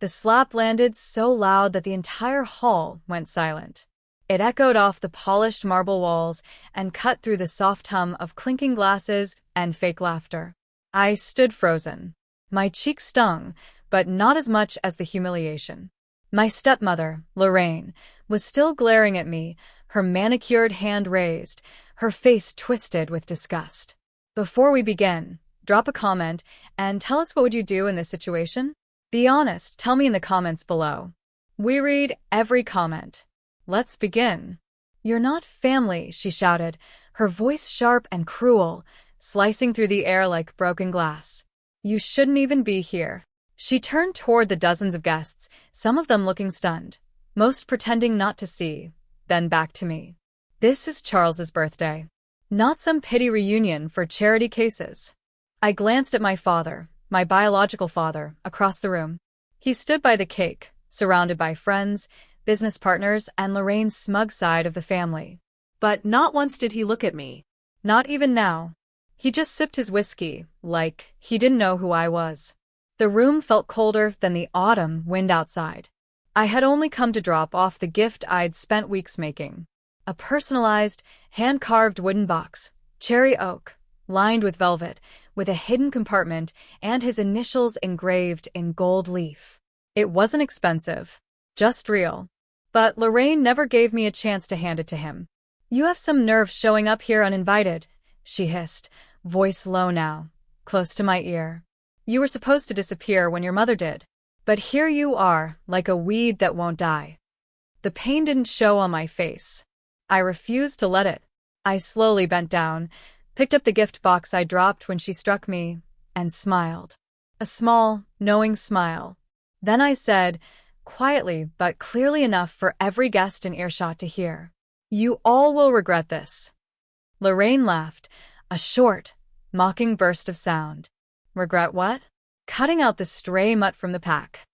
The slap landed so loud that the entire hall went silent. It echoed off the polished marble walls and cut through the soft hum of clinking glasses and fake laughter. I stood frozen. My cheeks stung, but not as much as the humiliation. My stepmother, Lorraine, was still glaring at me, her manicured hand raised, her face twisted with disgust. Before we begin, drop a comment and tell us what would you do in this situation? Be honest, tell me in the comments below. We read every comment. Let's begin. "You're not family," she shouted, her voice sharp and cruel, slicing through the air like broken glass. "You shouldn't even be here." She turned toward the dozens of guests, some of them looking stunned, most pretending not to see, then back to me. "This is Charles's birthday, not some pity reunion for charity cases." I glanced at my father, my biological father, across the room. He stood by the cake, surrounded by friends, business partners, and Lorraine's smug side of the family. But not once did he look at me. Not even now. He just sipped his whiskey, like he didn't know who I was. The room felt colder than the autumn wind outside. I had only come to drop off the gift I'd spent weeks making. A personalized, hand-carved wooden box, cherry oak, lined with velvet, with a hidden compartment and his initials engraved in gold leaf. It wasn't expensive, just real. But Lorraine never gave me a chance to hand it to him. "You have some nerve showing up here uninvited," she hissed, voice low now, close to my ear. "You were supposed to disappear when your mother did. But here you are, like a weed that won't die." The pain didn't show on my face. I refused to let it. I slowly bent down, picked up the gift box I dropped when she struck me, and smiled. A small, knowing smile. Then I said, quietly but clearly enough for every guest in earshot to hear, "You all will regret this." Lorraine laughed, a short, mocking burst of sound. "Regret what?" Cutting out the stray mutt from the pack.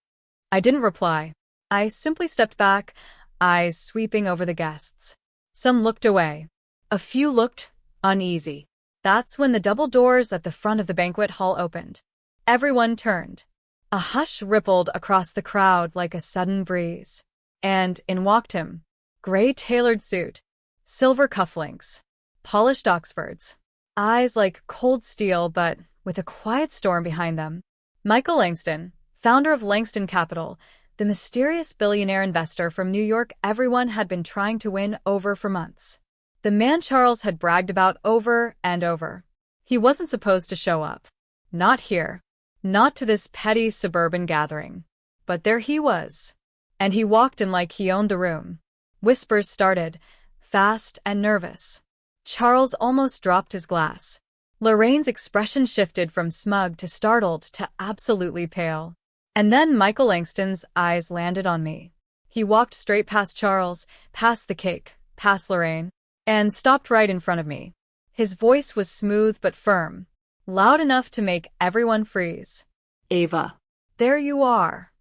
I didn't reply. I simply stepped back, eyes sweeping over the guests. Some looked away. A few looked uneasy. That's when the double doors at the front of the banquet hall opened. Everyone turned. A hush rippled across the crowd like a sudden breeze. And in walked him. Gray tailored suit, silver cufflinks, polished Oxfords, eyes like cold steel but with a quiet storm behind them. Michael Langston, founder of Langston Capital, the mysterious billionaire investor from New York everyone had been trying to win over for months. The man Charles had bragged about over and over. He wasn't supposed to show up. Not here. Not to this petty suburban gathering. But there he was. And he walked in like he owned the room. Whispers started, fast and nervous. Charles almost dropped his glass. Lorraine's expression shifted from smug to startled to absolutely pale. And then Michael Langston's eyes landed on me. He walked straight past Charles, past the cake, past Lorraine, and stopped right in front of me. His voice was smooth but firm, loud enough to make everyone freeze. "Ava." "There you are."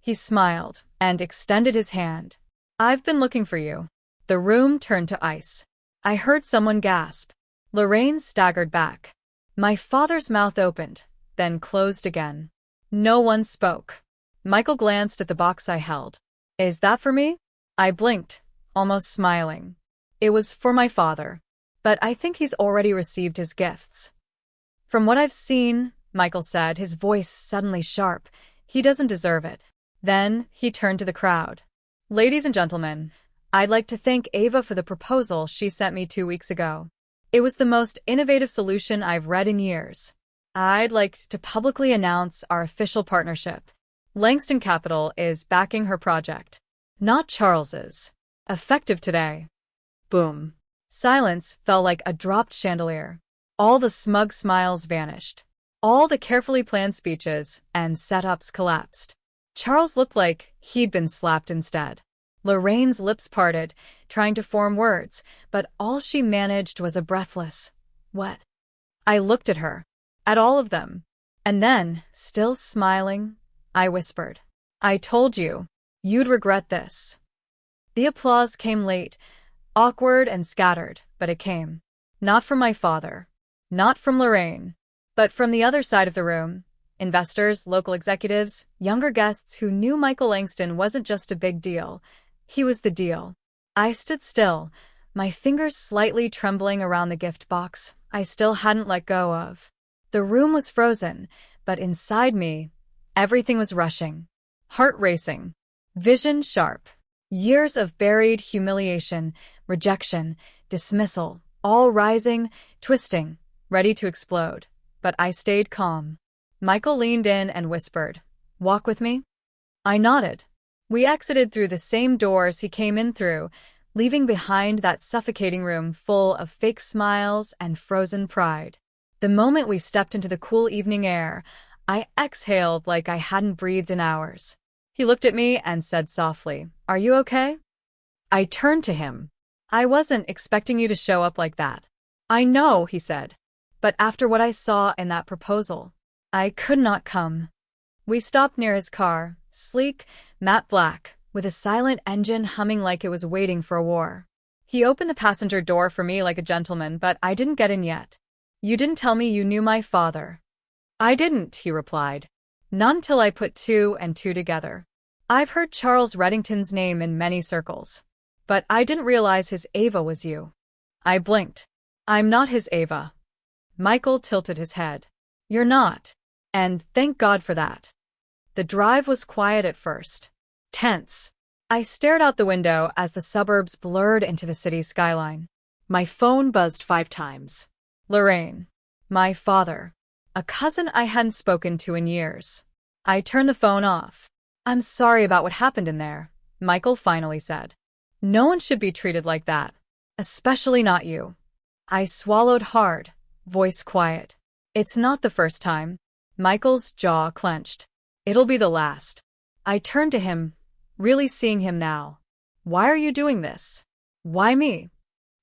He smiled and extended his hand. "I've been looking for you." The room turned to ice. I heard someone gasp. Lorraine staggered back. My father's mouth opened, then closed again. No one spoke. Michael glanced at the box I held. "Is that for me?" I blinked, almost smiling. It was for my father. But I think he's already received his gifts. "From what I've seen," Michael said, his voice suddenly sharp, "he doesn't deserve it." Then he turned to the crowd. "Ladies and gentlemen, I'd like to thank Ava for the proposal she sent me 2 weeks ago. It was the most innovative solution I've read in years. I'd like to publicly announce our official partnership. Langston Capital is backing her project, not Charles's. Effective today." Boom. Silence fell like a dropped chandelier. All the smug smiles vanished. All the carefully planned speeches and setups collapsed. Charles looked like he'd been slapped instead. Lorraine's lips parted, trying to form words, but all she managed was a breathless, "What?" I looked at her, at all of them, and then, still smiling, I whispered, "I told you, you'd regret this." The applause came late, awkward and scattered, but it came. Not from my father, not from Lorraine, but from the other side of the room, Investors, local executives, younger guests who knew Michael Langston wasn't just a big deal. He was the deal. I stood still, my fingers slightly trembling around the gift box I still hadn't let go of. The room was frozen, but inside me, everything was rushing. Heart racing. Vision sharp. Years of buried humiliation, rejection, dismissal, all rising, twisting, ready to explode. But I stayed calm. Michael leaned in and whispered, "Walk with me?" I nodded. We exited through the same doors he came in through, leaving behind that suffocating room full of fake smiles and frozen pride. The moment we stepped into the cool evening air, I exhaled like I hadn't breathed in hours. He looked at me and said softly, "Are you okay?" I turned to him. "I wasn't expecting you to show up like that." "I know," he said. "But after what I saw in that proposal, I could not come." We stopped near his car, sleek, matte black, with a silent engine humming like it was waiting for a war. He opened the passenger door for me like a gentleman, but I didn't get in yet. "You didn't tell me you knew my father." "I didn't," he replied. "Not until I put two and two together. I've heard Charles Reddington's name in many circles, but I didn't realize his Ava was you." I blinked. "I'm not his Ava." Michael tilted his head. "You're not. And thank God for that." The drive was quiet at first. Tense. I stared out the window as the suburbs blurred into the city's skyline. My phone buzzed 5 times. Lorraine. My father. A cousin I hadn't spoken to in years. I turned the phone off. "I'm sorry about what happened in there," Michael finally said. "No one should be treated like that. Especially not you." I swallowed hard, voice quiet. "It's not the first time." Michael's jaw clenched. "It'll be the last." I turned to him, really seeing him now. "Why are you doing this? Why me?"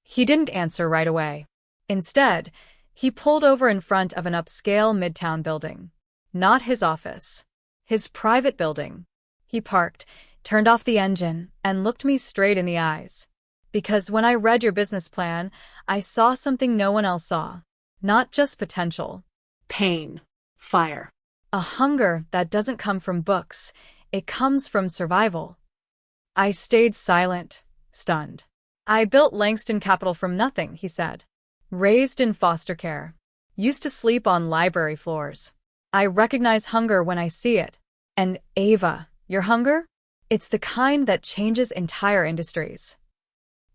He didn't answer right away. Instead, he pulled over in front of an upscale midtown building. Not his office. His private building. He parked, turned off the engine, and looked me straight in the eyes. "Because when I read your business plan, I saw something no one else saw. Not just potential. Pain. Fire. A hunger that doesn't come from books, it comes from survival." I stayed silent, stunned. "I built Langston Capital from nothing," he said. "Raised in foster care. Used to sleep on library floors. I recognize hunger when I see it. And Ava, your hunger? It's the kind that changes entire industries."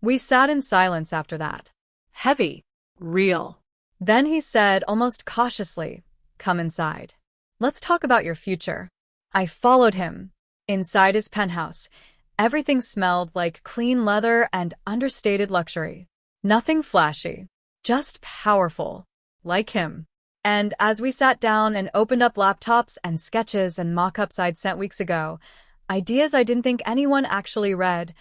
We sat in silence after that. Heavy. Real. Then he said, almost cautiously, "Come inside. Let's talk about your future." I followed him. Inside his penthouse, everything smelled like clean leather and understated luxury. Nothing flashy, just powerful, like him. And as we sat down and opened up laptops and sketches and mock-ups I'd sent weeks ago, ideas I didn't think anyone actually read,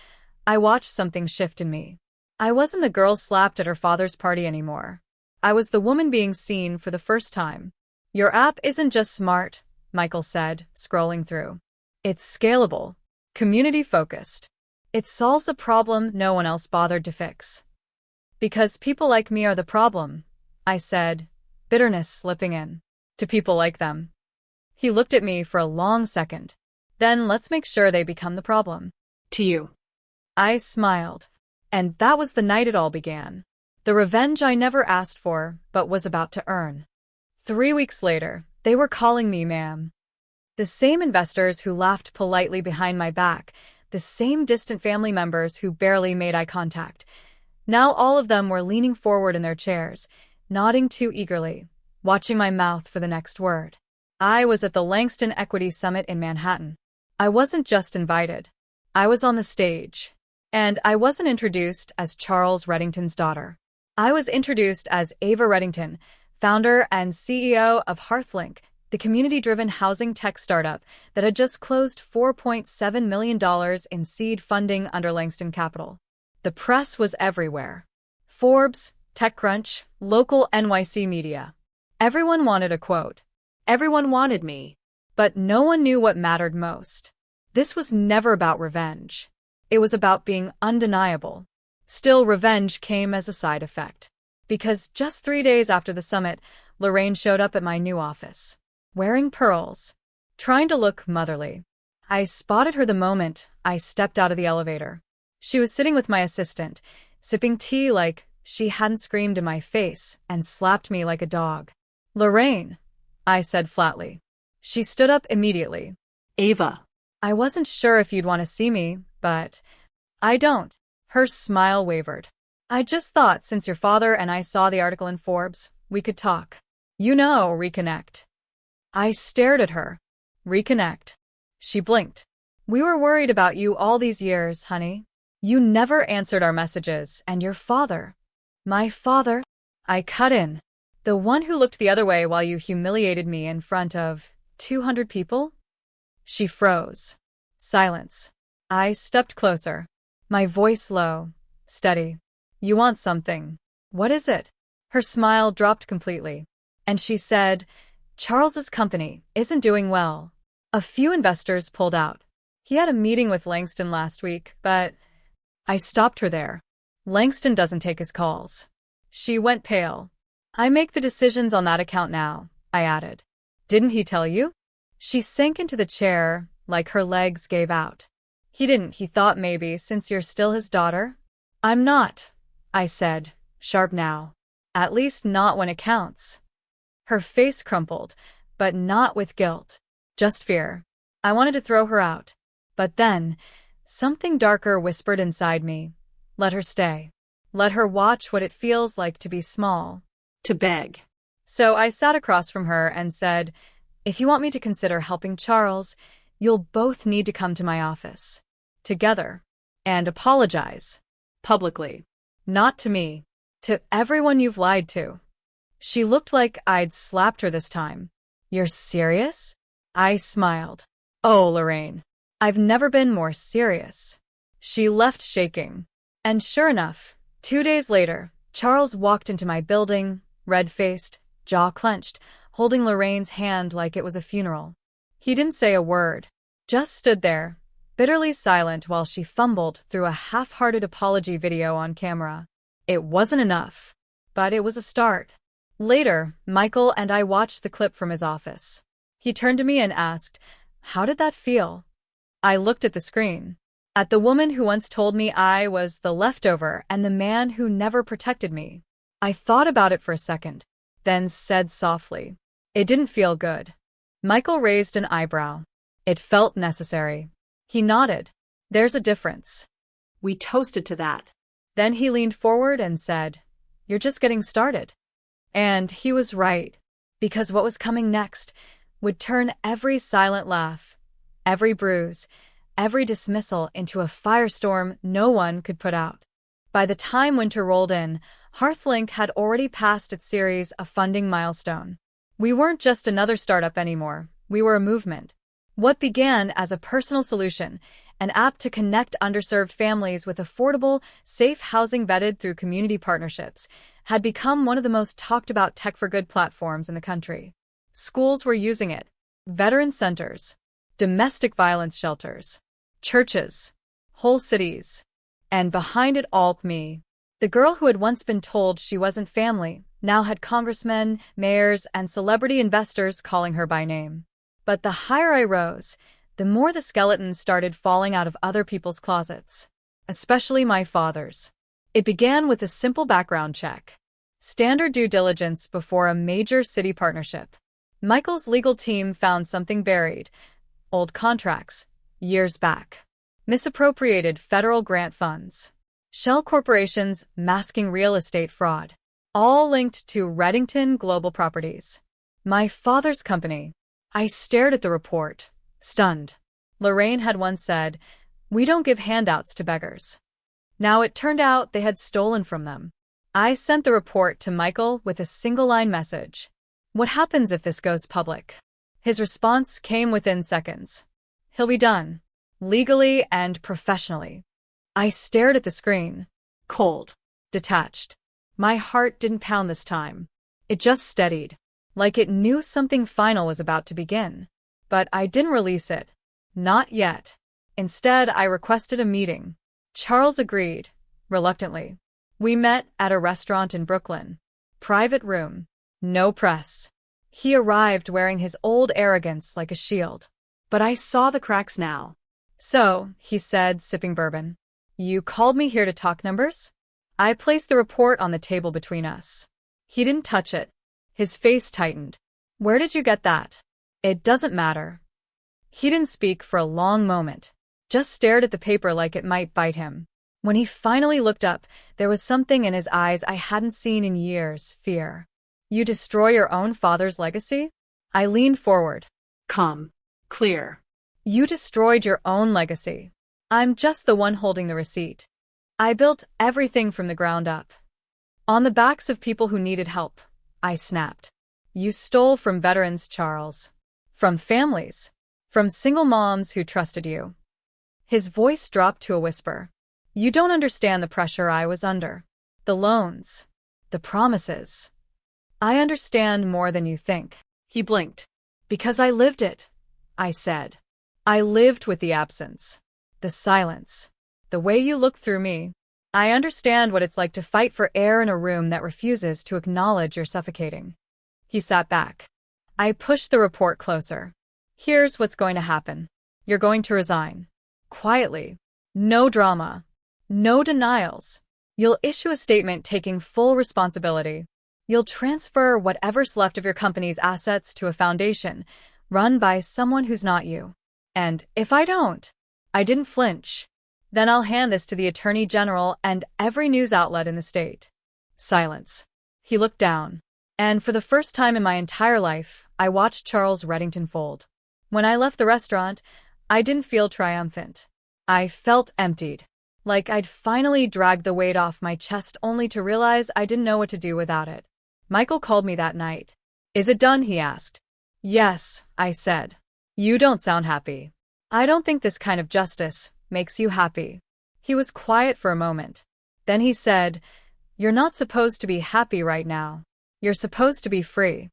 I watched something shift in me. I wasn't the girl slapped at her father's party anymore. I was the woman being seen for the first time. "Your app isn't just smart," Michael said, scrolling through. "It's scalable, community-focused. It solves a problem no one else bothered to fix." "Because people like me are the problem," I said, bitterness slipping in. "To people like them." He looked at me for a long second. "Then let's make sure they become the problem." To you. I smiled. And that was the night it all began. The revenge I never asked for, but was about to earn. 3 weeks later, they were calling me ma'am. The same investors who laughed politely behind my back, the same distant family members who barely made eye contact. Now all of them were leaning forward in their chairs, nodding too eagerly, watching my mouth for the next word. I was at the Langston Equity Summit in Manhattan. I wasn't just invited. I was on the stage. And I wasn't introduced as Charles Reddington's daughter. I was introduced as Ava Reddington, founder and CEO of Hearthlink, the community-driven housing tech startup that had just closed $4.7 million in seed funding under Langston Capital. The press was everywhere. Forbes, TechCrunch, local NYC media. Everyone wanted a quote. Everyone wanted me. But no one knew what mattered most. This was never about revenge. It was about being undeniable. Still, revenge came as a side effect. Because just 3 days after the summit, Lorraine showed up at my new office. wearing pearls, trying to look motherly. I spotted her the moment I stepped out of the elevator. She was sitting with my assistant, sipping tea like she hadn't screamed in my face and slapped me like a dog. "Lorraine," I said flatly. She stood up immediately. Ava. "I wasn't sure if you'd want to see me, but I don't." Her smile wavered. "I just thought since your father and I saw the article in Forbes, we could talk. Reconnect." I stared at her. "Reconnect?" She blinked. "We were worried about you all these years, honey. You never answered our messages, and your father." "My father?" I cut in. "The one who looked the other way while you humiliated me in front of 200 people?" She froze. Silence. I stepped closer. My voice low, steady. "You want something. What is it?" Her smile dropped completely. And she said, "Charles's company isn't doing well. A few investors pulled out. He had a meeting with Langston last week, but—" I stopped her there. "Langston doesn't take his calls." She went pale. "I make the decisions on that account now," I added. "Didn't he tell you?" She sank into the chair, like her legs gave out. "He didn't. He thought maybe, since you're still his daughter." "I'm not," I said, sharp now. "At least not when it counts." Her face crumpled, but not with guilt. Just fear. I wanted to throw her out. But then, something darker whispered inside me. Let her stay. Let her watch what it feels like to be small. To beg. So I sat across from her and said, "If you want me to consider helping Charles, you'll both need to come to my office. Together. And apologize. Publicly. Not to me. To everyone you've lied to." She looked like I'd slapped her this time. "You're serious?" I smiled. "Oh, Lorraine. I've never been more serious." She left shaking. And sure enough, 2 days later, Charles walked into my building, red-faced, jaw clenched, holding Lorraine's hand like it was a funeral. He didn't say a word. Just stood there, bitterly silent while she fumbled through a half-hearted apology video on camera. It wasn't enough, but it was a start. Later, Michael and I watched the clip from his office. He turned to me and asked, "How did that feel?" I looked at the screen. At the woman who once told me I was the leftover and the man who never protected me. I thought about it for a second, then said softly, "It didn't feel good." Michael raised an eyebrow. "It felt necessary." He nodded. "There's a difference." We toasted to that. Then he leaned forward and said, "You're just getting started." And he was right, because what was coming next would turn every silent laugh, every bruise, every dismissal into a firestorm no one could put out. By the time winter rolled in, HeartLink had already passed its series of funding milestone. We weren't just another startup anymore, we were a movement. What began as a personal solution, an app to connect underserved families with affordable, safe housing vetted through community partnerships, had become one of the most talked about tech for good platforms in the country. Schools were using it, veteran centers, domestic violence shelters, churches, whole cities. And behind it all, me. The girl who had once been told she wasn't family, now had congressmen, mayors, and celebrity investors calling her by name. But the higher I rose, the more the skeletons started falling out of other people's closets, especially my father's. It began with a simple background check. Standard due diligence before a major city partnership. Michael's legal team found something buried. Old contracts, years back. Misappropriated federal grant funds. Shell corporations masking real estate fraud. All linked to Reddington Global Properties. My father's company. I stared at the report, stunned. Lorraine had once said, "We don't give handouts to beggars." Now it turned out they had stolen from them. I sent the report to Michael with a single-line message. "What happens if this goes public?" His response came within seconds. "He'll be done. Legally and professionally." I stared at the screen. Cold. Detached. My heart didn't pound this time. It just steadied. Like it knew something final was about to begin. But I didn't release it. Not yet. Instead, I requested a meeting. Charles agreed, reluctantly. We met at a restaurant in Brooklyn. Private room. No press. He arrived wearing his old arrogance like a shield. But I saw the cracks now. So, he said, sipping bourbon, you called me here to talk numbers? I placed the report on the table between us. He didn't touch it. His face tightened. Where did you get that? It doesn't matter. He didn't speak for a long moment, just stared at the paper like it might bite him. When he finally looked up, there was something in his eyes I hadn't seen in years, fear. You destroy your own father's legacy? I leaned forward. Calm. Clear. You destroyed your own legacy. I'm just the one holding the receipt. I built everything from the ground up. On the backs of people who needed help, I snapped. You stole from veterans, Charles. From families. From single moms who trusted you. His voice dropped to a whisper. You don't understand the pressure I was under. The loans. The promises. I understand more than you think. He blinked. Because I lived it, I said. I lived with the absence. The silence. The way you look through me. I understand what it's like to fight for air in a room that refuses to acknowledge you're suffocating. He sat back. I pushed the report closer. Here's what's going to happen. You're going to resign. Quietly. No drama. No denials. You'll issue a statement taking full responsibility. You'll transfer whatever's left of your company's assets to a foundation run by someone who's not you. And if I don't, I didn't flinch. Then I'll hand this to the Attorney General and every news outlet in the state. Silence. He looked down. And for the first time in my entire life, I watched Charles Reddington fold. When I left the restaurant, I didn't feel triumphant. I felt emptied. Like I'd finally dragged the weight off my chest only to realize I didn't know what to do without it. Michael called me that night. Is it done? He asked. Yes, I said. You don't sound happy. I don't think this kind of justice makes you happy. He was quiet for a moment. Then he said, You're not supposed to be happy right now. You're supposed to be free.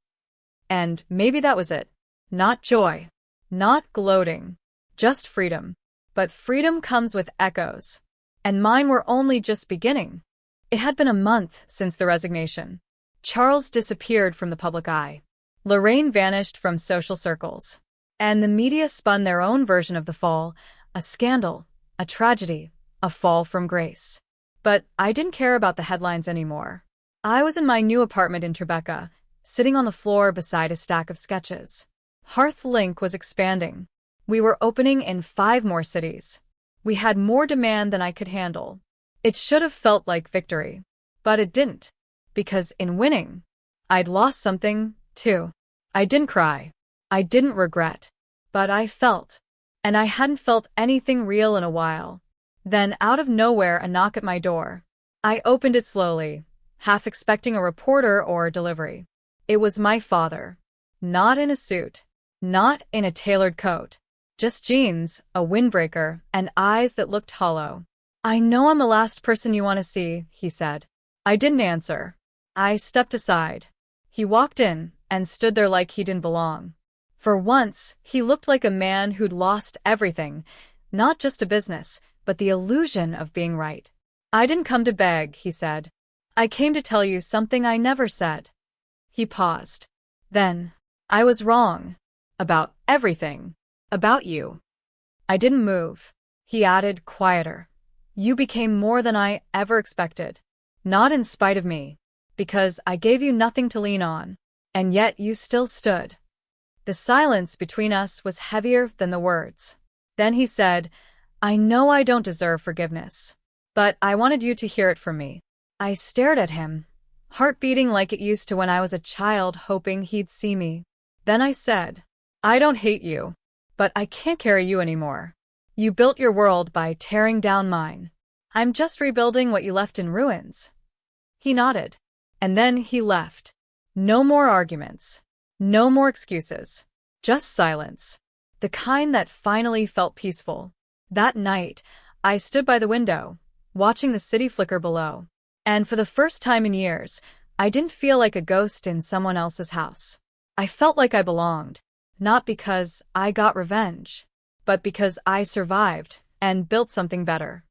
And maybe that was it. Not joy. Not gloating. Just freedom. But freedom comes with echoes. And mine were only just beginning. It had been a month since the resignation. Charles disappeared from the public eye. Lorraine vanished from social circles. And the media spun their own version of the fall, a scandal, a tragedy, a fall from grace. But I didn't care about the headlines anymore. I was in my new apartment in Tribeca, sitting on the floor beside a stack of sketches. HearthLink was expanding. We were opening in 5 more cities. We had more demand than I could handle. It should have felt like victory. But it didn't. Because in winning, I'd lost something, too. I didn't cry. I didn't regret. But I felt. And I hadn't felt anything real in a while. Then, out of nowhere, a knock at my door. I opened it slowly, half expecting a reporter or a delivery. It was my father. Not in a suit. Not in a tailored coat. Just jeans, a windbreaker, and eyes that looked hollow. I know I'm the last person you want to see, he said. I didn't answer. I stepped aside. He walked in and stood there like he didn't belong. For once, he looked like a man who'd lost everything, not just a business, but the illusion of being right. I didn't come to beg, he said. I came to tell you something I never said. He paused. Then, I was wrong. About everything. About you. I didn't move. He added, quieter. You became more than I ever expected. Not in spite of me. Because I gave you nothing to lean on. And yet you still stood. The silence between us was heavier than the words. Then he said, I know I don't deserve forgiveness. But I wanted you to hear it from me. I stared at him, heart beating like it used to when I was a child, hoping he'd see me. Then I said, I don't hate you. But I can't carry you anymore. You built your world by tearing down mine. I'm just rebuilding what you left in ruins. He nodded. And then he left. No more arguments. No more excuses. Just silence. The kind that finally felt peaceful. That night, I stood by the window, watching the city flicker below. And for the first time in years, I didn't feel like a ghost in someone else's house. I felt like I belonged. Not because I got revenge, but because I survived and built something better.